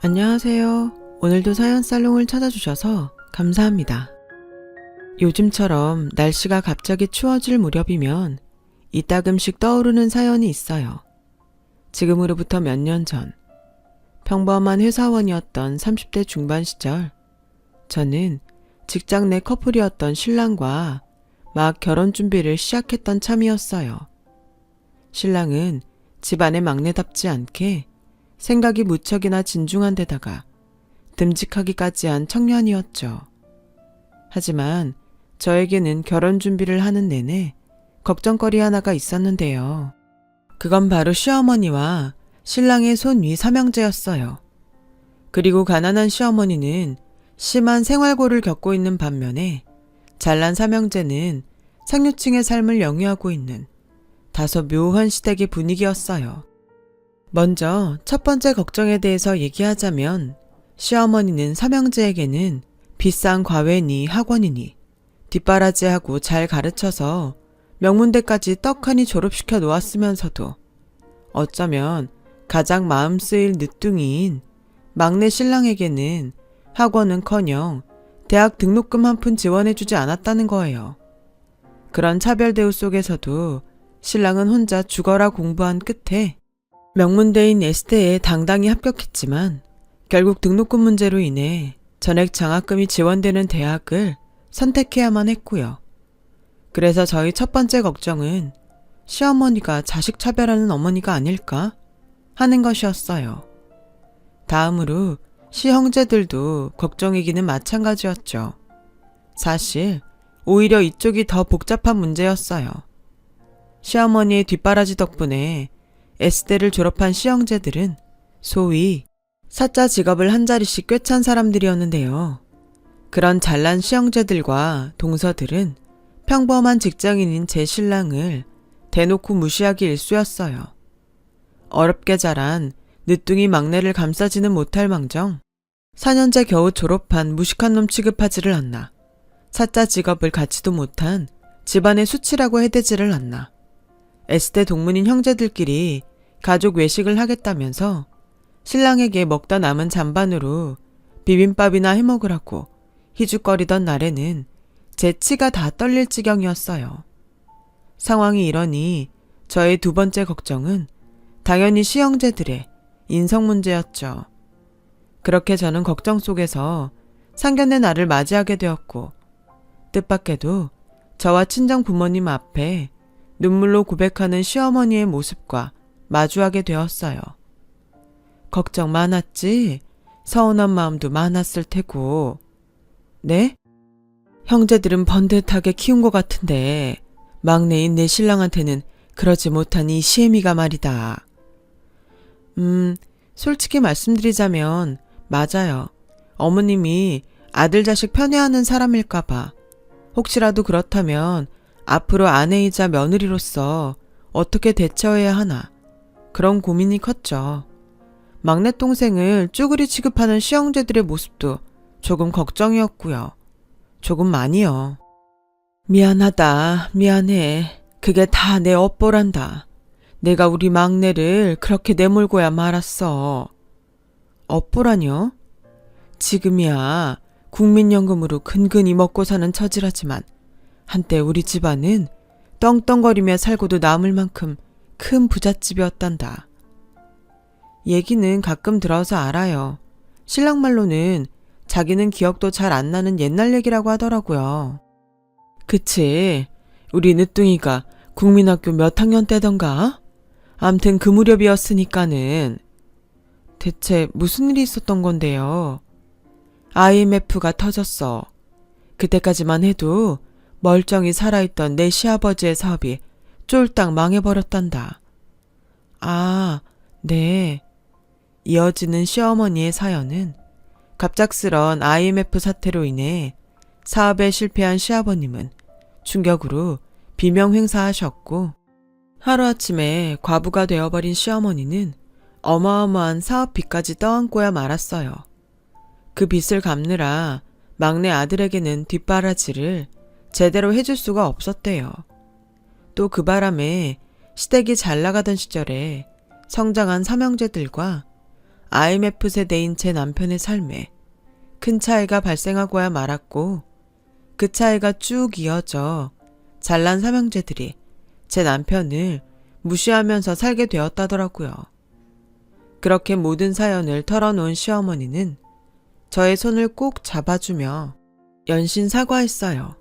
안녕하세요. 오늘도 사연살롱을 찾아주셔서 감사합니다. 요즘처럼 날씨가 갑자기 추워질 무렵이면 이따금씩 떠오르는 사연이 있어요. 지금으로부터 몇 년 전, 평범한 회사원이었던 30대 중반 시절, 저는 직장 내 커플이었던 신랑과 막 결혼 준비를 시작했던 참이었어요. 신랑은 집안의 막내답지 않게 생각이 무척이나 진중한 데다가 듬직하기까지 한 청년이었죠. 하지만 저에게는 결혼 준비를 하는 내내 걱정거리 하나가 있었는데요. 그건 바로 시어머니와 신랑의 손위 삼형제였어요. 그리고 가난한 시어머니는 심한 생활고를 겪고 있는 반면에 잘난 삼형제는 상류층의 삶을 영위하고 있는 다소 묘한 시댁의 분위기였어요. 먼저 첫 번째 걱정에 대해서 얘기하자면 시어머니는 삼형제에게는 비싼 과외니 학원이니 뒷바라지하고 잘 가르쳐서 명문대까지 떡하니 졸업시켜 놓았으면서도 어쩌면 가장 마음 쓰일 늦둥이인 막내 신랑에게는 학원은커녕 대학 등록금 한 푼 지원해주지 않았다는 거예요. 그런 차별 대우 속에서도 신랑은 혼자 죽어라 공부한 끝에 명문대인 에스테에 당당히 합격했지만 결국 등록금 문제로 인해 전액 장학금이 지원되는 대학을 선택해야만 했고요. 그래서 저희 첫 번째 걱정은 시어머니가 자식 차별하는 어머니가 아닐까 하는 것이었어요. 다음으로 시형제들도 걱정이기는 마찬가지였죠. 사실 오히려 이쪽이 더 복잡한 문제였어요. 시어머니의 뒷바라지 덕분에 S대를 졸업한 시형제들은 소위 사자 직업을 한 자리씩 꿰찬 사람들이었는데요. 그런 잘난 시형제들과 동서들은 평범한 직장인인 제 신랑을 대놓고 무시하기 일쑤였어요. 어렵게 자란 늦둥이 막내를 감싸지는 못할 망정 4년째 겨우 졸업한 무식한 놈 취급하지를 않나, 사자 직업을 갖지도 못한 집안의 수치라고 해대지를 않나, S대 동문인 형제들끼리 가족 외식을 하겠다면서 신랑에게 먹다 남은 잔반으로 비빔밥이나 해먹으라고 희죽거리던 날에는 제 치가 다 떨릴 지경이었어요. 상황이 이러니 저의 두 번째 걱정은 당연히 시형제들의 인성 문제였죠. 그렇게 저는 걱정 속에서 상견례 날을 맞이하게 되었고 뜻밖에도 저와 친정 부모님 앞에 눈물로 고백하는 시어머니의 모습과 마주하게 되었어요. 걱정 많았지? 서운한 마음도 많았을 테고. 네? 형제들은 번듯하게 키운 것 같은데 막내인 내 신랑한테는 그러지 못한 이 시애미가 말이다. 솔직히 말씀드리자면 맞아요. 어머님이 아들 자식 편애하는 사람일까봐 혹시라도 그렇다면 앞으로 아내이자 며느리로서 어떻게 대처해야 하나 그런 고민이 컸죠. 막내 동생을 쭈그리 취급하는 시형제들의 모습도 조금 걱정이었고요. 조금 많이요. 미안하다. 미안해. 그게 다 내 업보란다. 내가 우리 막내를 그렇게 내몰고야 말았어. 업보라뇨? 지금이야 국민연금으로 근근히 먹고 사는 처지라지만 한때 우리 집안은 떵떵거리며 살고도 남을 만큼 큰 부잣집이었단다. 얘기는 가끔 들어서 알아요. 신랑 말로는 자기는 기억도 잘 안 나는 옛날 얘기라고 하더라고요. 그치. 우리 늦둥이가 국민학교 몇 학년 때던가? 암튼 그 무렵이었으니까는. 대체 무슨 일이 있었던 건데요? IMF가 터졌어. 그때까지만 해도 멀쩡히 살아있던 내 시아버지의 사업이 쫄딱 망해버렸단다. 아, 네. 이어지는 시어머니의 사연은 갑작스런 IMF 사태로 인해 사업에 실패한 시아버님은 충격으로 비명횡사하셨고 하루아침에 과부가 되어버린 시어머니는 어마어마한 사업 빚까지 떠안고야 말았어요. 그 빚을 갚느라 막내 아들에게는 뒷바라지를 제대로 해줄 수가 없었대요. 또 그 바람에 시댁이 잘 나가던 시절에 성장한 삼형제들과 IMF 세대인 제 남편의 삶에 큰 차이가 발생하고야 말았고, 그 차이가 쭉 이어져 잘난 삼형제들이 제 남편을 무시하면서 살게 되었다더라고요. 그렇게 모든 사연을 털어놓은 시어머니는 저의 손을 꼭 잡아주며 연신 사과했어요.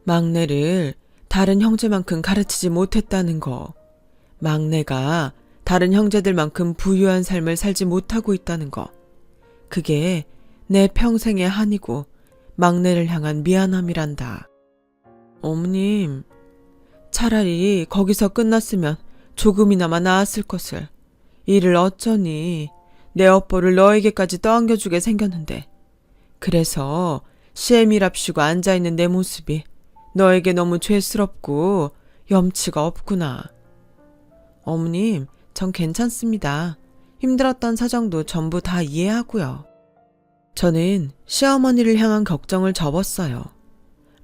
막내를 다른 형제만큼 가르치지 못했다는 거, 막내가 다른 형제들만큼 부유한 삶을 살지 못하고 있다는 거, 그게 내 평생의 한이고 막내를 향한 미안함이란다. 어머님, 차라리 거기서 끝났으면 조금이나마 나았을 것을. 이를 어쩌니 내 업보를 너에게까지 떠안겨주게 생겼는데, 그래서 시애미랍시고 앉아있는 내 모습이 너에게 너무 죄스럽고 염치가 없구나. 어머님, 전 괜찮습니다. 힘들었던 사정도 전부 다 이해하고요. 저는 시어머니를 향한 걱정을 접었어요.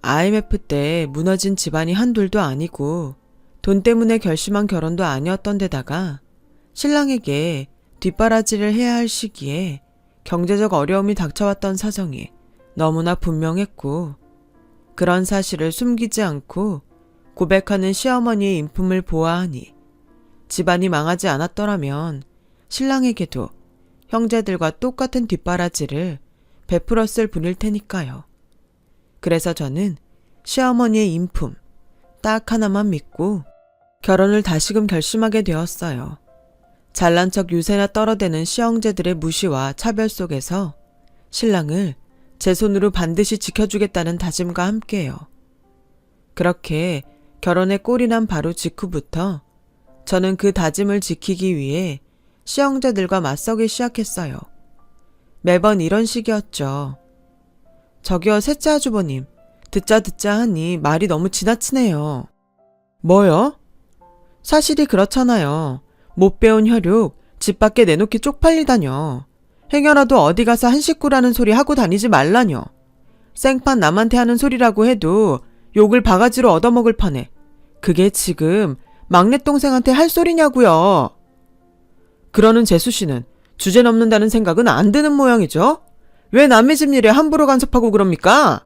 IMF 때 무너진 집안이 한둘도 아니고 돈 때문에 결심한 결혼도 아니었던 데다가 신랑에게 뒷바라지를 해야 할 시기에 경제적 어려움이 닥쳐왔던 사정이 너무나 분명했고, 그런 사실을 숨기지 않고 고백하는 시어머니의 인품을 보아하니 집안이 망하지 않았더라면 신랑에게도 형제들과 똑같은 뒷바라지를 베풀었을 분일 테니까요. 그래서 저는 시어머니의 인품 딱 하나만 믿고 결혼을 다시금 결심하게 되었어요. 잘난 척 유세나 떨어대는 시형제들의 무시와 차별 속에서 신랑을 제 손으로 반드시 지켜주겠다는 다짐과 함께요. 그렇게 결혼에 꼴이 난 바로 직후부터 저는 그 다짐을 지키기 위해 시형제들과 맞서기 시작했어요. 매번 이런 식이었죠. 저기요, 셋째 아주버님, 듣자 하니 말이 너무 지나치네요. 뭐요? 사실이 그렇잖아요. 못 배운 혈육 집 밖에 내놓기 쪽팔리다뇨. 행여라도 어디 가서 한 식구라는 소리 하고 다니지 말라뇨. 생판 남한테 하는 소리라고 해도 욕을 바가지로 얻어먹을 판에 그게 지금 막내 동생한테 할 소리냐고요. 그러는 재수씨는 주제 넘는다는 생각은 안 드는 모양이죠? 왜 남의 집 일에 함부로 간섭하고 그럽니까?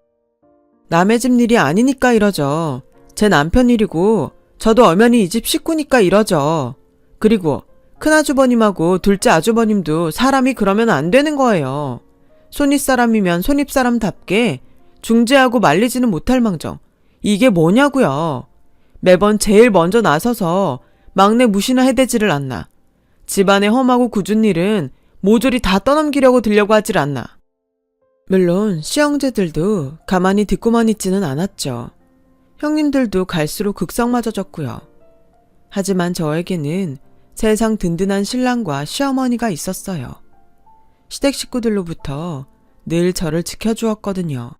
남의 집 일이 아니니까 이러죠. 제 남편 일이고 저도 엄연히 이 집 식구니까 이러죠. 그리고 큰아주버님하고 둘째 아주버님도 사람이 그러면 안 되는 거예요. 손윗사람이면 손윗사람답게 중재하고 말리지는 못할 망정. 이게 뭐냐고요. 매번 제일 먼저 나서서 막내 무시나 해대지를 않나. 집안의 험하고 굳은 일은 모조리 다 떠넘기려고 들려고 하질 않나. 물론 시형제들도 가만히 듣고만 있지는 않았죠. 형님들도 갈수록 극성맞아졌고요. 하지만 저에게는 세상 든든한 신랑과 시어머니가 있었어요. 시댁 식구들로부터 늘 저를 지켜주었거든요.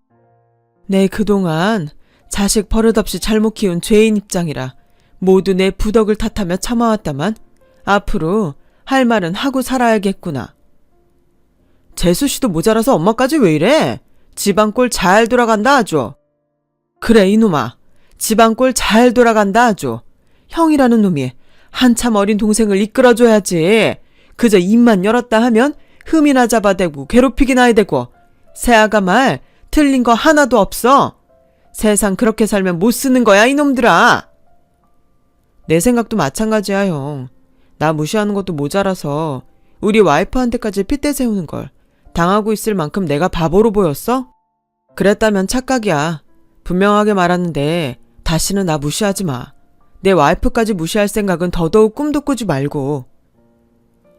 내 그동안 자식 버릇없이 잘못 키운 죄인 입장이라 모두 내 부덕을 탓하며 참아왔다만 앞으로 할 말은 하고 살아야겠구나. 재수씨도 모자라서 엄마까지 왜 이래? 집안 꼴 잘 돌아간다 아주. 그래 이놈아, 집안 꼴 잘 돌아간다 아주. 형이라는 놈이 한참 어린 동생을 이끌어줘야지. 그저 입만 열었다 하면 흠이나 잡아대고 괴롭히기나 해대고 새아가 말 틀린 거 하나도 없어. 세상 그렇게 살면 못 쓰는 거야 이놈들아. 내 생각도 마찬가지야 형. 나 무시하는 것도 모자라서 우리 와이프한테까지 핏대 세우는 걸 당하고 있을 만큼 내가 바보로 보였어? 그랬다면 착각이야. 분명하게 말하는데 다시는 나 무시하지 마. 내 와이프까지 무시할 생각은 더더욱 꿈도 꾸지 말고.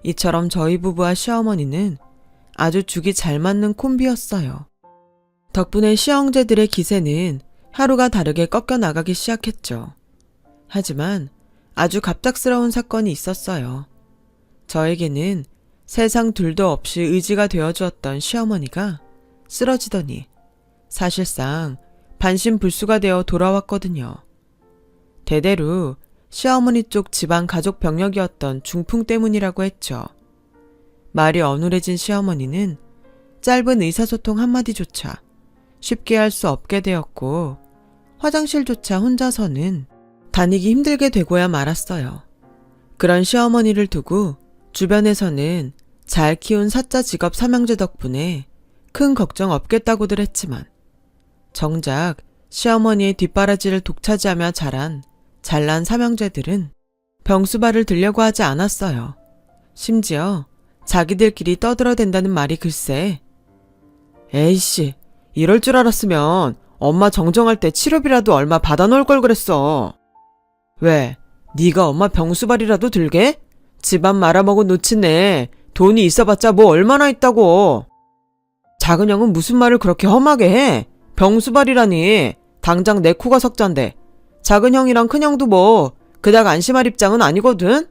이처럼 저희 부부와 시어머니는 아주 죽이 잘 맞는 콤비였어요. 덕분에 시형제들의 기세는 하루가 다르게 꺾여 나가기 시작했죠. 하지만 아주 갑작스러운 사건이 있었어요. 저에게는 세상 둘도 없이 의지가 되어주었던 시어머니가 쓰러지더니 사실상 반신불수가 되어 돌아왔거든요. 대대로 시어머니 쪽 집안 가족 병력이었던 중풍 때문이라고 했죠. 말이 어눌해진 시어머니는 짧은 의사소통 한마디조차 쉽게 할 수 없게 되었고 화장실조차 혼자서는 다니기 힘들게 되고야 말았어요. 그런 시어머니를 두고 주변에서는 잘 키운 사자 직업 삼형제 덕분에 큰 걱정 없겠다고들 했지만 정작 시어머니의 뒷바라지를 독차지하며 자란 잘난 삼형제들은 병수발을 들려고 하지 않았어요. 심지어 자기들끼리 떠들어댄다는 말이 글쎄. 에이씨, 이럴 줄 알았으면 엄마 정정할 때 치료비라도 얼마 받아놓을 걸 그랬어. 왜? 네가 엄마 병수발이라도 들게? 집안 말아먹은 노친네 돈이 있어봤자 뭐 얼마나 있다고. 작은 형은 무슨 말을 그렇게 험하게 해? 병수발이라니. 당장 내 코가 석잔데 작은 형이랑 큰 형도 뭐 그닥 안심할 입장은 아니거든.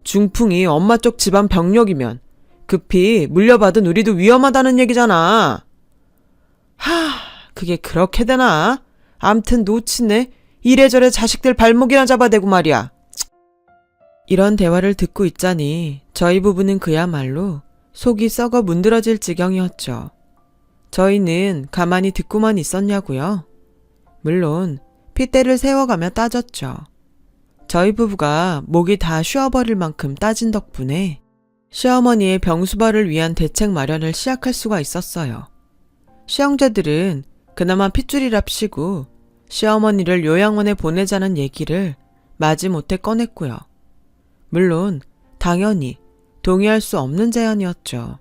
중풍이 엄마 쪽 집안 병력이면 급히 물려받은 우리도 위험하다는 얘기잖아. 그게 그렇게 되나? 암튼 놓치네. 이래저래 자식들 발목이나 잡아대고 말이야. 이런 대화를 듣고 있자니 저희 부부는 그야말로 속이 썩어 문드러질 지경이었죠. 저희는 가만히 듣고만 있었냐고요? 물론 핏대를 세워가며 따졌죠. 저희 부부가 목이 다 쉬어버릴 만큼 따진 덕분에 시어머니의 병수발을 위한 대책 마련을 시작할 수가 있었어요. 시형제들은 그나마 핏줄이랍시고 시어머니를 요양원에 보내자는 얘기를 마지못해 꺼냈고요. 물론 당연히 동의할 수 없는 제안이었죠.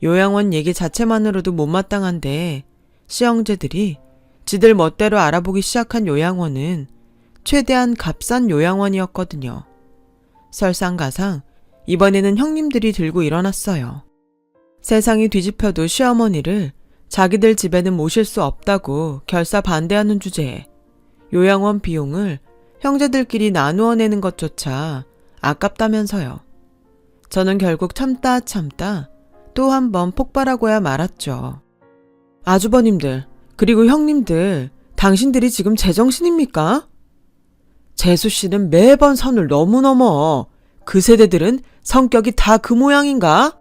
요양원 얘기 자체만으로도 못마땅한데 시형제들이 지들 멋대로 알아보기 시작한 요양원은 최대한 값싼 요양원이었거든요. 설상가상 이번에는 형님들이 들고 일어났어요. 세상이 뒤집혀도 시어머니를 자기들 집에는 모실 수 없다고 결사 반대하는 주제에 요양원 비용을 형제들끼리 나누어 내는 것조차 아깝다면서요. 저는 결국 참다 또 한 번 폭발하고야 말았죠. 아주버님들, 그리고 형님들, 당신들이 지금 제정신입니까? 재수씨는 매번 선을 너무 넘어. 그 세대들은 성격이 다 그 모양인가?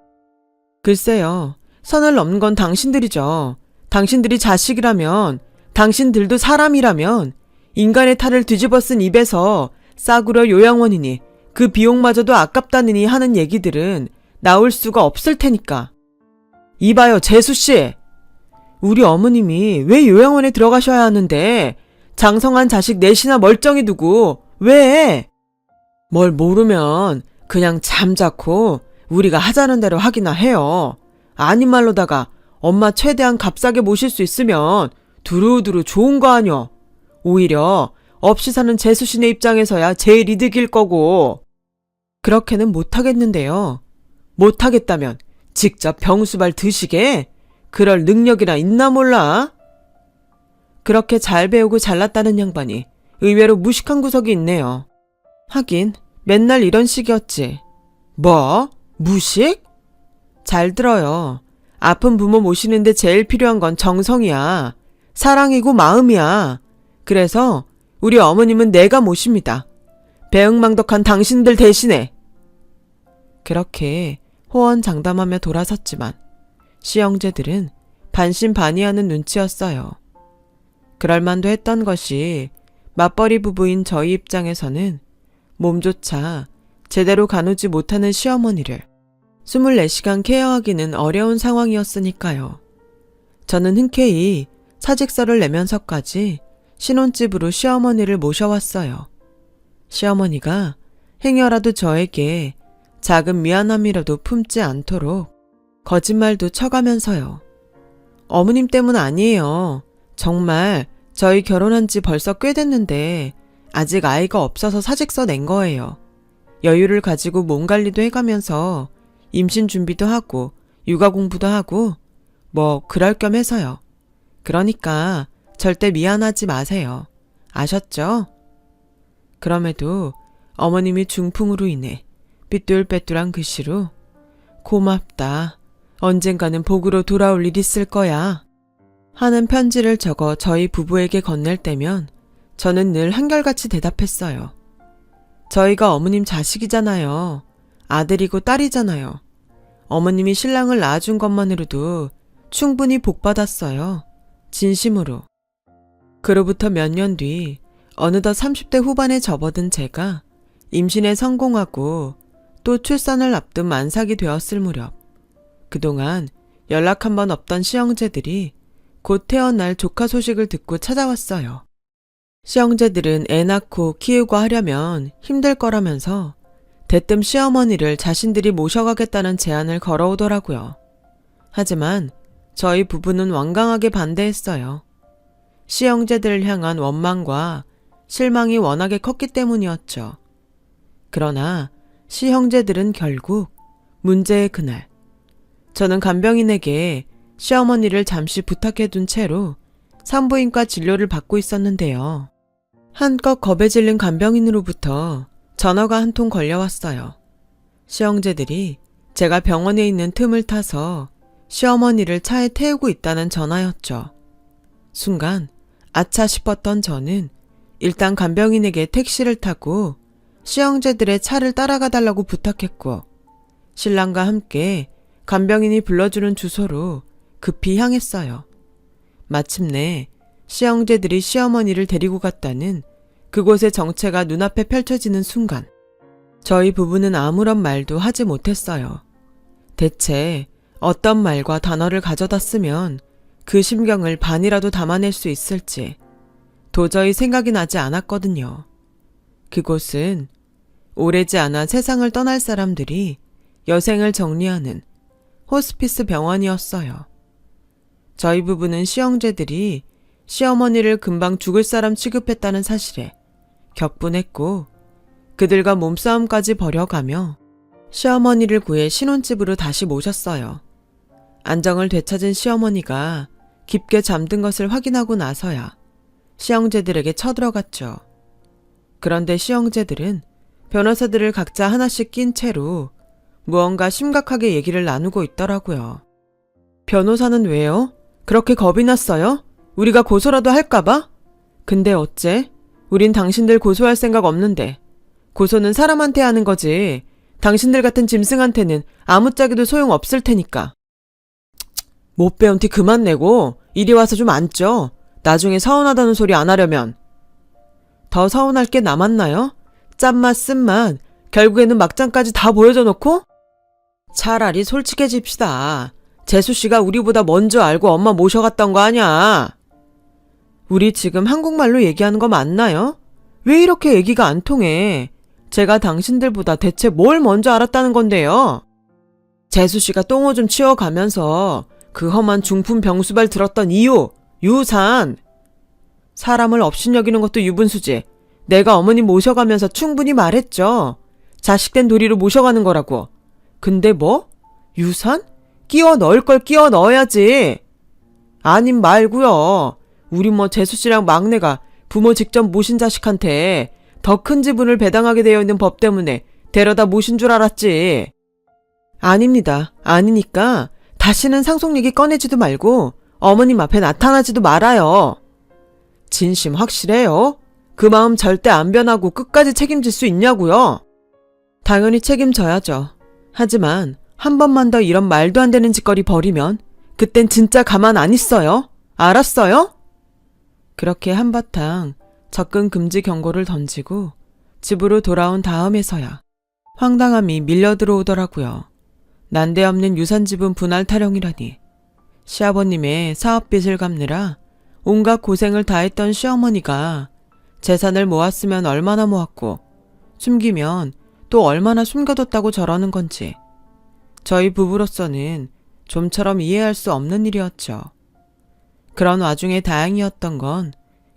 글쎄요. 선을 넘는 건 당신들이죠. 당신들이 자식이라면, 당신들도 사람이라면 인간의 탈을 뒤집어 쓴 입에서 싸구려 요양원이니 그 비용마저도 아깝다느니 하는 얘기들은 나올 수가 없을 테니까. 이봐요, 재수씨. 우리 어머님이 왜 요양원에 들어가셔야 하는데 장성한 자식 넷이나 멀쩡히 두고 왜? 뭘 모르면 그냥 잠자코 우리가 하자는 대로 하기나 해요. 아닌 말로다가 엄마 최대한 값싸게 모실 수 있으면 두루두루 좋은 거 아뇨. 오히려 없이 사는 재수씨네 입장에서야 제일 이득일 거고. 그렇게는 못하겠는데요. 못하겠다면 직접 병수발 드시게? 그럴 능력이나 있나 몰라? 그렇게 잘 배우고 잘났다는 양반이 의외로 무식한 구석이 있네요. 하긴 맨날 이런 식이었지. 뭐? 무식? 잘 들어요. 아픈 부모 모시는데 제일 필요한 건 정성이야. 사랑이고 마음이야. 그래서 우리 어머님은 내가 모십니다. 배응망덕한 당신들 대신에. 그렇게 호언장담하며 돌아섰지만 시형제들은 반신반의하는 눈치였어요. 그럴만도 했던 것이 맞벌이 부부인 저희 입장에서는 몸조차 제대로 가누지 못하는 시어머니를 24시간 케어하기는 어려운 상황이었으니까요. 저는 흔쾌히 사직서를 내면서까지 신혼집으로 시어머니를 모셔왔어요. 시어머니가 행여라도 저에게 작은 미안함이라도 품지 않도록 거짓말도 쳐가면서요. 어머님 때문 아니에요. 정말 저희 결혼한 지 벌써 꽤 됐는데 아직 아이가 없어서 사직서 낸 거예요. 여유를 가지고 몸 관리도 해가면서 임신 준비도 하고 육아 공부도 하고 뭐 그럴 겸 해서요. 그러니까 절대 미안하지 마세요. 아셨죠? 그럼에도 어머님이 중풍으로 인해 삐뚤빼뚤한 글씨로 고맙다. 언젠가는 복으로 돌아올 일 있을 거야. 하는 편지를 적어 저희 부부에게 건넬 때면 저는 늘 한결같이 대답했어요. 저희가 어머님 자식이잖아요. 아들이고 딸이잖아요. 어머님이 신랑을 낳아준 것만으로도 충분히 복받았어요. 진심으로. 그로부터 몇 년 뒤 어느덧 30대 후반에 접어든 제가 임신에 성공하고 또 출산을 앞둔 만삭이 되었을 무렵 그동안 연락 한 번 없던 시형제들이 곧 태어날 조카 소식을 듣고 찾아왔어요. 시형제들은 애 낳고 키우고 하려면 힘들 거라면서 대뜸 시어머니를 자신들이 모셔가겠다는 제안을 걸어오더라고요. 하지만 저희 부부는 완강하게 반대했어요. 시형제들을 향한 원망과 실망이 워낙에 컸기 때문이었죠. 그러나 시형제들은 결국 문제의 그날 저는 간병인에게 시어머니를 잠시 부탁해둔 채로 산부인과 진료를 받고 있었는데요. 한껏 겁에 질린 간병인으로부터 전화가 한 통 걸려왔어요. 시형제들이 제가 병원에 있는 틈을 타서 시어머니를 차에 태우고 있다는 전화였죠. 순간 아차 싶었던 저는 일단 간병인에게 택시를 타고 시형제들의 차를 따라가 달라고 부탁했고 신랑과 함께 간병인이 불러주는 주소로 급히 향했어요. 마침내 시형제들이 시어머니를 데리고 갔다는 그곳의 정체가 눈앞에 펼쳐지는 순간 저희 부부는 아무런 말도 하지 못했어요. 대체 어떤 말과 단어를 가져다 쓰면 그 심경을 반이라도 담아낼 수 있을지 도저히 생각이 나지 않았거든요. 그곳은 오래지 않아 세상을 떠날 사람들이 여생을 정리하는 호스피스 병원이었어요. 저희 부부는 시형제들이 시어머니를 금방 죽을 사람 취급했다는 사실에 격분했고 그들과 몸싸움까지 벌여가며 시어머니를 구해 신혼집으로 다시 모셨어요. 안정을 되찾은 시어머니가 깊게 잠든 것을 확인하고 나서야 시형제들에게 쳐들어갔죠. 그런데 시형제들은 변호사들을 각자 하나씩 낀 채로 무언가 심각하게 얘기를 나누고 있더라고요. 변호사는 왜요? 그렇게 겁이 났어요? 우리가 고소라도 할까봐? 근데 어째? 우린 당신들 고소할 생각 없는데. 고소는 사람한테 하는 거지. 당신들 같은 짐승한테는 아무짝에도 소용없을 테니까. 못 배운 티 그만 내고 이리 와서 좀 앉죠. 나중에 서운하다는 소리 안 하려면. 더 서운할 게 남았나요? 짠맛 쓴맛 결국에는 막장까지 다 보여줘 놓고? 차라리 솔직해집시다. 재수씨가 우리보다 먼저 알고 엄마 모셔갔던 거 아냐? 우리 지금 한국말로 얘기하는 거 맞나요? 왜 이렇게 얘기가 안 통해? 제가 당신들보다 대체 뭘 먼저 알았다는 건데요? 재수씨가 똥오줌 치워가면서 그 험한 중풍 병수발 들었던 이유, 유산. 사람을 업신여기는 것도 유분수지. 내가 어머니 모셔가면서 충분히 말했죠. 자식된 도리로 모셔가는 거라고. 근데 뭐? 유산? 끼워 넣을 걸 끼워 넣어야지. 아님 말고요. 우리 뭐 재수씨랑 막내가 부모 직접 모신 자식한테 더 큰 지분을 배당하게 되어 있는 법 때문에 데려다 모신 줄 알았지. 아닙니다. 아니니까 다시는 상속 얘기 꺼내지도 말고 어머님 앞에 나타나지도 말아요. 진심 확실해요? 그 마음 절대 안 변하고 끝까지 책임질 수 있냐고요? 당연히 책임져야죠. 하지만 한 번만 더 이런 말도 안 되는 짓거리 벌이면 그땐 진짜 가만 안 있어요. 알았어요? 그렇게 한바탕 접근 금지 경고를 던지고 집으로 돌아온 다음에서야 황당함이 밀려 들어오더라고요. 난데없는 유산지분 분할 타령이라니. 시아버님의 사업빚을 갚느라 온갖 고생을 다했던 시어머니가 재산을 모았으면 얼마나 모았고 숨기면 또 얼마나 숨겨뒀다고 저러는 건지 저희 부부로서는 좀처럼 이해할 수 없는 일이었죠. 그런 와중에 다행이었던 건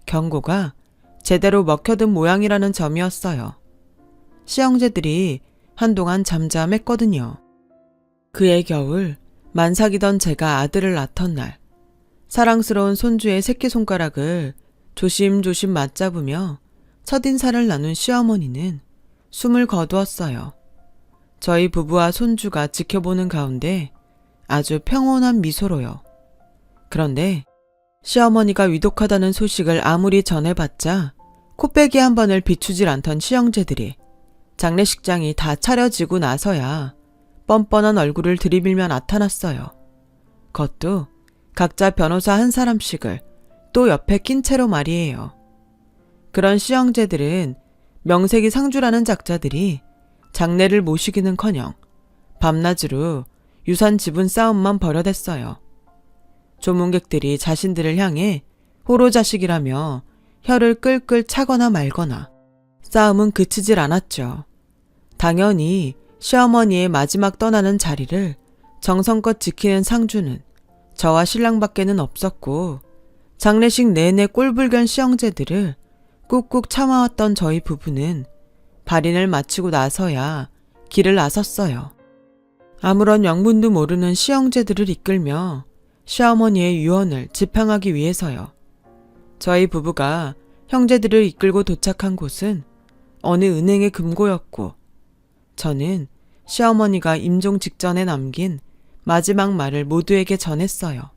경고가 제대로 먹혀든 모양이라는 점이었어요. 시형제들이 한동안 잠잠했거든요. 그해 겨울 만삭이던 제가 아들을 낳던 날 사랑스러운 손주의 새끼손가락을 조심조심 맞잡으며 첫인사를 나눈 시어머니는 숨을 거두었어요. 저희 부부와 손주가 지켜보는 가운데 아주 평온한 미소로요. 그런데 시어머니가 위독하다는 소식을 아무리 전해봤자 코빼기 한 번을 비추질 않던 시형제들이 장례식장이 다 차려지고 나서야 뻔뻔한 얼굴을 들이밀며 나타났어요. 그것도 각자 변호사 한 사람씩을 또 옆에 낀 채로 말이에요. 그런 시형제들은 명색이 상주라는 작자들이 장례를 모시기는커녕 밤낮으로 유산 지분 싸움만 벌여댔어요. 조문객들이 자신들을 향해 호로자식이라며 혀를 끌끌 차거나 말거나 싸움은 그치질 않았죠. 당연히 시어머니의 마지막 떠나는 자리를 정성껏 지키는 상주는 저와 신랑밖에는 없었고, 장례식 내내 꼴불견 시형제들을 꾹꾹 참아왔던 저희 부부는 발인을 마치고 나서야 길을 나섰어요. 아무런 영문도 모르는 시형제들을 이끌며 시어머니의 유언을 지팡하기 위해서요. 저희 부부가 형제들을 이끌고 도착한 곳은 어느 은행의 금고였고, 저는 시어머니가 임종 직전에 남긴 마지막 말을 모두에게 전했어요.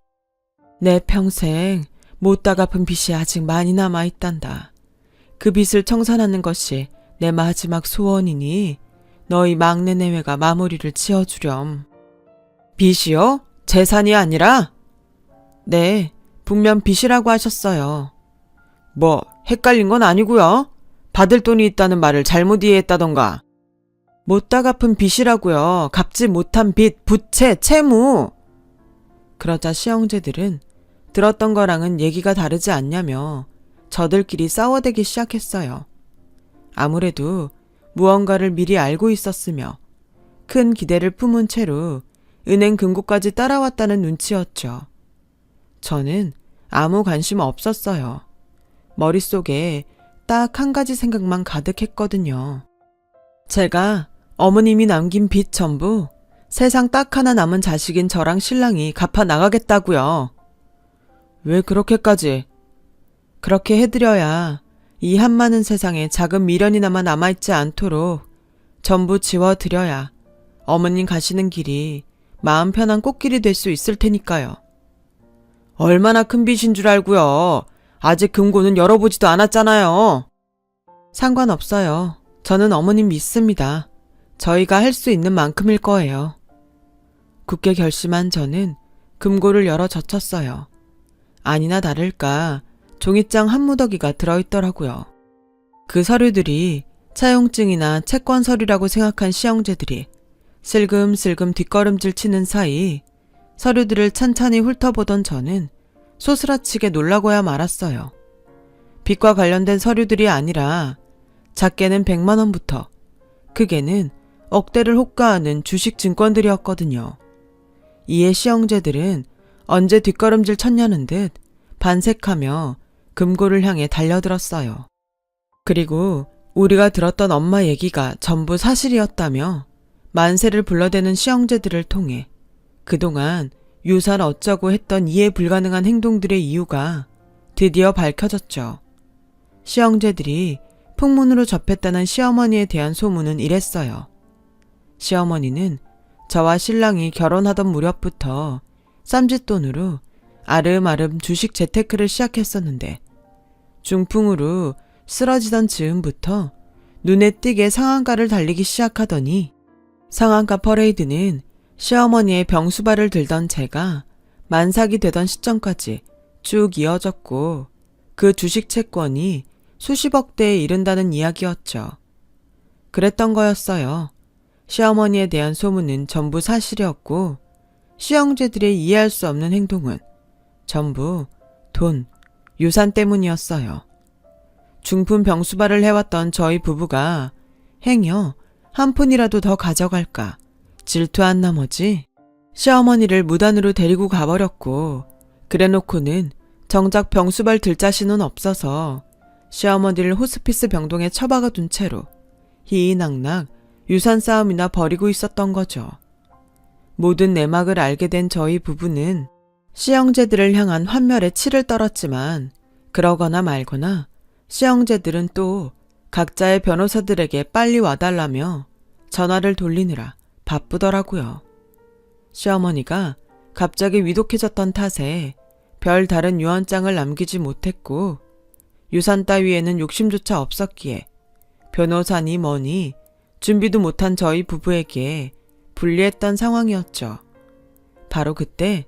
내 평생 못다 갚은 빚이 아직 많이 남아있단다. 그 빚을 청산하는 것이 내 마지막 소원이니 너희 막내 내외가 마무리를 지어주렴. 빚이요? 재산이 아니라? 네, 분명 빚이라고 하셨어요. 뭐 헷갈린 건 아니고요. 받을 돈이 있다는 말을 잘못 이해했다던가. 못다 갚은 빚이라고요. 갚지 못한 빚, 부채, 채무. 그러자 시형제들은 들었던 거랑은 얘기가 다르지 않냐며 저들끼리 싸워대기 시작했어요. 아무래도 무언가를 미리 알고 있었으며 큰 기대를 품은 채로 은행 금고까지 따라왔다는 눈치였죠. 저는 아무 관심 없었어요. 머릿속에 딱 한 가지 생각만 가득했거든요. 제가 어머님이 남긴 빚 전부 세상 딱 하나 남은 자식인 저랑 신랑이 갚아 나가겠다고요. 왜 그렇게까지? 그렇게 해드려야 이 한많은 세상에 작은 미련이나마 남아있지 않도록 전부 지워드려야 어머님 가시는 길이 마음 편한 꽃길이 될 수 있을 테니까요. 얼마나 큰 빚인 줄 알고요. 아직 금고는 열어보지도 않았잖아요. 상관없어요. 저는 어머님 믿습니다. 저희가 할 수 있는 만큼일 거예요. 굳게 결심한 저는 금고를 열어 젖혔어요. 아니나 다를까 종이장 한 무더기가 들어있더라고요. 그 서류들이 차용증이나 채권 서류라고 생각한 시형제들이 슬금슬금 뒷걸음질 치는 사이 서류들을 찬찬히 훑어보던 저는 소스라치게 놀라고야 말았어요. 빚과 관련된 서류들이 아니라 작게는 100만 원부터 크게는 억대를 호가하는 주식 증권들이었거든요. 이에 시형제들은 언제 뒷걸음질 쳤냐는 듯 반색하며 금고를 향해 달려들었어요. 그리고 우리가 들었던 엄마 얘기가 전부 사실이었다며 만세를 불러대는 시형제들을 통해 그동안 유산 어쩌고 했던 이해 불가능한 행동들의 이유가 드디어 밝혀졌죠. 시형제들이 풍문으로 접했다는 시어머니에 대한 소문은 이랬어요. 시어머니는 저와 신랑이 결혼하던 무렵부터 쌈짓돈으로 아름아름 주식 재테크를 시작했었는데 중풍으로 쓰러지던 즈음부터 눈에 띄게 상한가를 달리기 시작하더니 상한가 퍼레이드는 시어머니의 병수발을 들던 제가 만삭이 되던 시점까지 쭉 이어졌고 그 주식 채권이 수십억대에 이른다는 이야기였죠. 그랬던 거였어요. 시어머니에 대한 소문은 전부 사실이었고 시형제들의 이해할 수 없는 행동은 전부 돈, 유산 때문이었어요. 중풍 병수발을 해왔던 저희 부부가 행여 한 푼이라도 더 가져갈까 질투한 나머지 시어머니를 무단으로 데리고 가버렸고 그래놓고는 정작 병수발 들 자신은 없어서 시어머니를 호스피스 병동에 처박아 둔 채로 희희낙낙 유산 싸움이나 벌이고 있었던 거죠. 모든 내막을 알게 된 저희 부부는 시형제들을 향한 환멸에 치를 떨었지만 그러거나 말거나 시형제들은 또 각자의 변호사들에게 빨리 와달라며 전화를 돌리느라 바쁘더라고요. 시어머니가 갑자기 위독해졌던 탓에 별 다른 유언장을 남기지 못했고 유산 따위에는 욕심조차 없었기에 변호사니 뭐니 준비도 못한 저희 부부에게 불리했던 상황이었죠. 바로 그때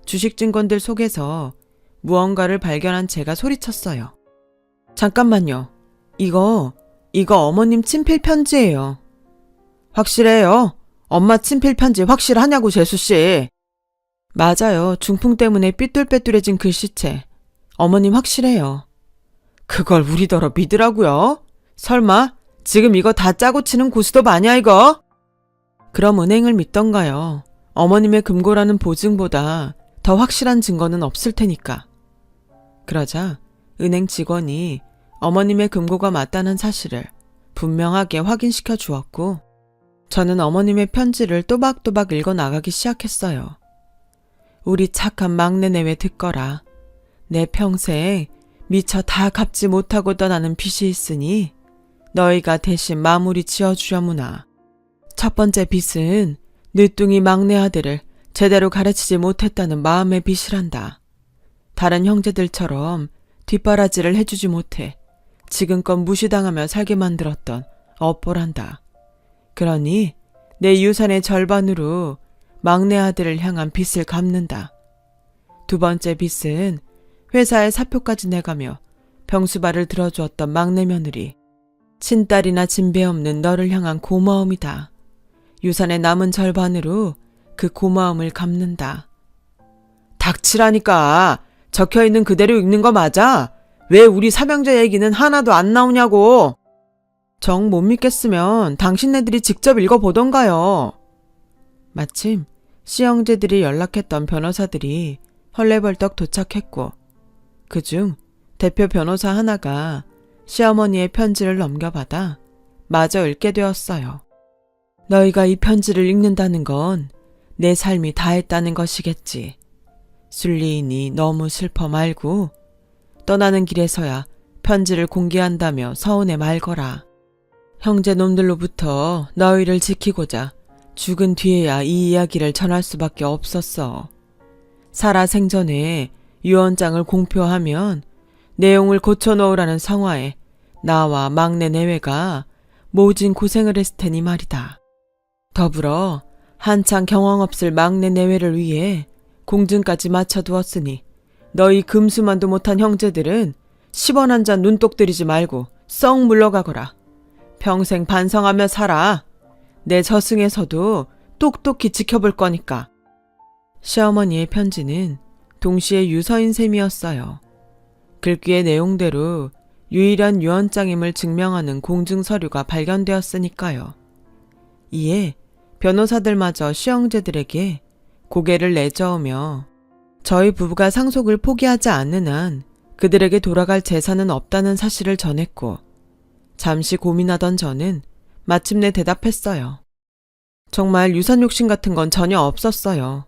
주식증권들 속에서 무언가를 발견한 제가 소리쳤어요. 잠깐만요. 이거 어머님 친필 편지예요. 확실해요. 엄마 친필 편지 확실하냐고, 재수씨. 맞아요. 중풍 때문에 삐뚤빼뚤해진 글씨체. 어머님 확실해요. 그걸 우리더러 믿으라고요? 설마 지금 이거 다 짜고 치는 고스톱 아니야 이거? 그럼 은행을 믿던가요. 어머님의 금고라는 보증보다 더 확실한 증거는 없을 테니까. 그러자 은행 직원이 어머님의 금고가 맞다는 사실을 분명하게 확인시켜 주었고, 저는 어머님의 편지를 또박또박 읽어 나가기 시작했어요. 우리 착한 막내 내외 듣거라. 내 평생 미처 다 갚지 못하고 떠나는 빚이 있으니 너희가 대신 마무리 지어주려무나. 첫 번째 빚은 늦둥이 막내 아들을 제대로 가르치지 못했다는 마음의 빚이란다. 다른 형제들처럼 뒷바라지를 해주지 못해 지금껏 무시당하며 살게 만들었던 업보란다. 그러니 내 유산의 절반으로 막내 아들을 향한 빚을 갚는다. 두 번째 빚은 회사에 사표까지 내가며 병수발을 들어주었던 막내 며느리, 친딸이나 진배 없는 너를 향한 고마움이다. 유산의 남은 절반으로 그 고마움을 갚는다. 닥치라니까. 적혀있는 그대로 읽는 거 맞아? 왜 우리 삼형제 얘기는 하나도 안 나오냐고. 정 못 믿겠으면 당신네들이 직접 읽어보던가요. 마침 시형제들이 연락했던 변호사들이 헐레벌떡 도착했고, 그중 대표 변호사 하나가 시어머니의 편지를 넘겨받아 마저 읽게 되었어요. 너희가 이 편지를 읽는다는 건 내 삶이 다했다는 것이겠지. 순리인이 너무 슬퍼 말고 떠나는 길에서야 편지를 공개한다며 서운해 말거라. 형제놈들로부터 너희를 지키고자 죽은 뒤에야 이 이야기를 전할 수밖에 없었어. 살아 생전에 유언장을 공표하면 내용을 고쳐놓으라는 성화에 나와 막내 내외가 모진 고생을 했을 테니 말이다. 더불어 한창 경황 없을 막내 내외를 위해 공증까지 맞춰두었으니 너희 금수만도 못한 형제들은 10원 한 잔 눈독 들이지 말고 썩 물러가거라. 평생 반성하며 살아. 내 저승에서도 똑똑히 지켜볼 거니까. 시어머니의 편지는 동시에 유서인 셈이었어요. 글귀의 내용대로 유일한 유언장임을 증명하는 공증서류가 발견되었으니까요. 이에 변호사들마저 시형제들에게 고개를 내저으며 저희 부부가 상속을 포기하지 않는 한 그들에게 돌아갈 재산은 없다는 사실을 전했고, 잠시 고민하던 저는 마침내 대답했어요. 정말 유산 욕심 같은 건 전혀 없었어요.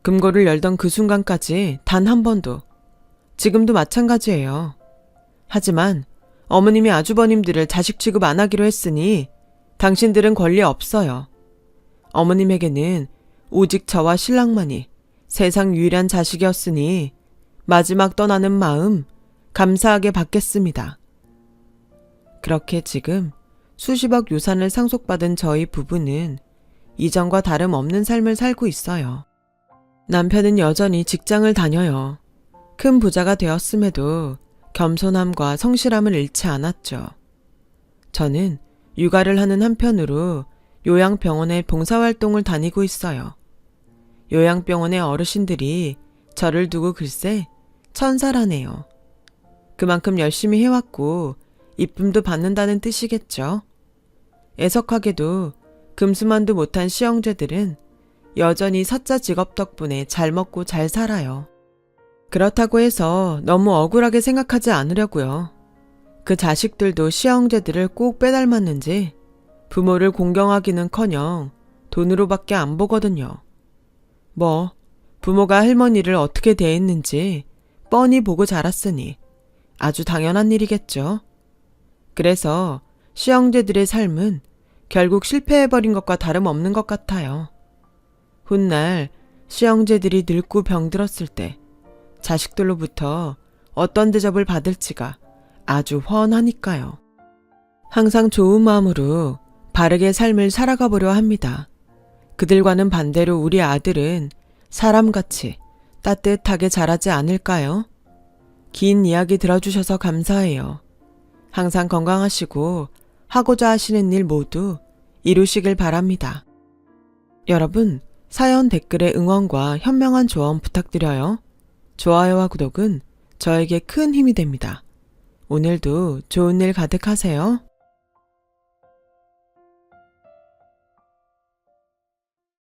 금고를 열던 그 순간까지 단 한 번도. 지금도 마찬가지예요. 하지만 어머님이 아주버님들을 자식 취급 안 하기로 했으니 당신들은 권리 없어요. 어머님에게는 오직 저와 신랑만이 세상 유일한 자식이었으니 마지막 떠나는 마음 감사하게 받겠습니다. 그렇게 지금 수십억 유산을 상속받은 저희 부부는 이전과 다름없는 삶을 살고 있어요. 남편은 여전히 직장을 다녀요. 큰 부자가 되었음에도 겸손함과 성실함을 잃지 않았죠. 저는 육아를 하는 한편으로 요양병원에 봉사활동을 다니고 있어요. 요양병원의 어르신들이 저를 두고 글쎄 천사라네요. 그만큼 열심히 해왔고 이쁨도 받는다는 뜻이겠죠. 애석하게도 금수만도 못한 시형제들은 여전히 사자 직업 덕분에 잘 먹고 잘 살아요. 그렇다고 해서 너무 억울하게 생각하지 않으려고요. 그 자식들도 시형제들을 꼭 빼닮았는지 부모를 공경하기는커녕 돈으로밖에 안 보거든요. 뭐 부모가 할머니를 어떻게 대했는지 뻔히 보고 자랐으니 아주 당연한 일이겠죠. 그래서 시형제들의 삶은 결국 실패해버린 것과 다름없는 것 같아요. 훗날 시형제들이 늙고 병들었을 때 자식들로부터 어떤 대접을 받을지가 아주 훤하니까요. 항상 좋은 마음으로 바르게 삶을 살아가 보려 합니다. 그들과는 반대로 우리 아들은 사람같이 따뜻하게 자라지 않을까요? 긴 이야기 들어주셔서 감사해요. 항상 건강하시고 하고자 하시는 일 모두 이루시길 바랍니다. 여러분, 사연 댓글에 응원과 현명한 조언 부탁드려요. 좋아요와 구독은 저에게 큰 힘이 됩니다. 오늘도 좋은 일 가득하세요.